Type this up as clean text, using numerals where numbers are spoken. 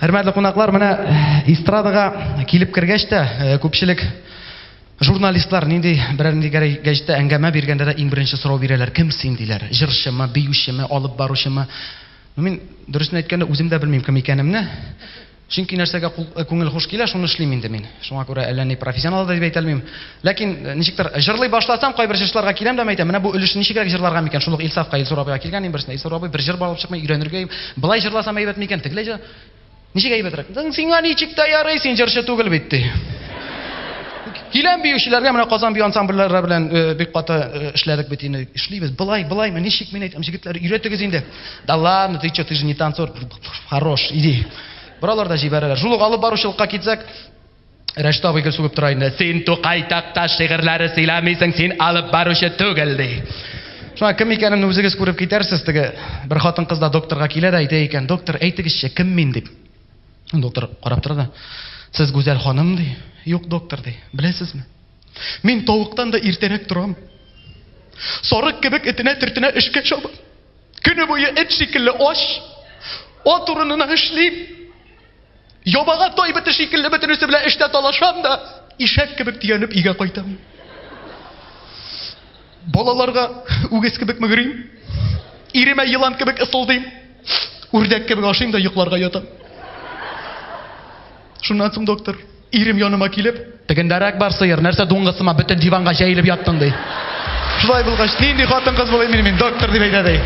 Hürmetli konaklар, менә эстрадага килеп кергәч тә, күпчелек журналистлар нинди гәҗиттә әңгәмә биргәндә дә иң беренче сорау бирәләр: кем син диләр? Җырчымы, биючеме, алып баручымы? Мин дөресен әйткәндә үзем дә белмим кем икәнемне. Чөнки нәрсәгә күңел хуш килә, шуны эшлим инде мин. Шуңа күрә әллә ни профессионал да дип әйтә алмыйм. Ләкин ничектер җырлый башласам, кайбер җырчыларга киләм дә әйтәм: менә бу өлешне ничегрәк җырларга микән? Шул ук Илсафка, Илсур абыйга килгән берсенә. Илсур абый бер җыр балып чыкмый, өйрәнергә, болай җырласам әйбәт микән? Тегеләҗә ничек әйбәтрәк? Сиңа ничек тә ярый, син җырчы түгел бит ди. Киләм биючеләргә, менә Казан бию ансамбльләре белән бик каты эшләдек бит инде. Эшлибез. Болай, ничек мин әйтәм, җегетләр, өйрәтегез инде. Да ладно, ты же не танцор. Хорош, иди. Buralarda җибәрәләр. Шул ук алып баручылыкка китсәк, Рәшит абый гел сугып тора инде. Син Тукай такта шигырьләре сөйләмисең, син алып баручы түгел ди. Шуңа кем икәнемне үзегез күреп китәрсез. Теге бер хатын-кыз да докторга килә дә әйтә икән: "Доктор, әйтегезче, кем мин?" дип. Доктор карап тора да: "Сез гүзәл ханым" ди. "Юк, доктор" ди. "Беләсезме? Мин тавыктан да иртәрәк торам. Сарык кебек этенә-төртенә эшкә чабам. Көне буе эт шикелле аш. Ат урынына эшлим. Ябага тай бите шикелле бөтенесе белән эштә талашам да, ишәк кебек тиянеп өйгә кайтам. Балаларга үгез кебек мөгрим. Иремә йылан кебек ысылдыйм. Үрдәк кебек ашыйм да йокларга ятам. Шуннан соң доктор, ирем яныма килеп, тегендәрәк бар сыер, нәрсә дуңгысыма бөтен диванга җәелеп яттың ди. Шулай булгач, нинди хатын-кыз булыйм мин, доктор дип әйтә ди.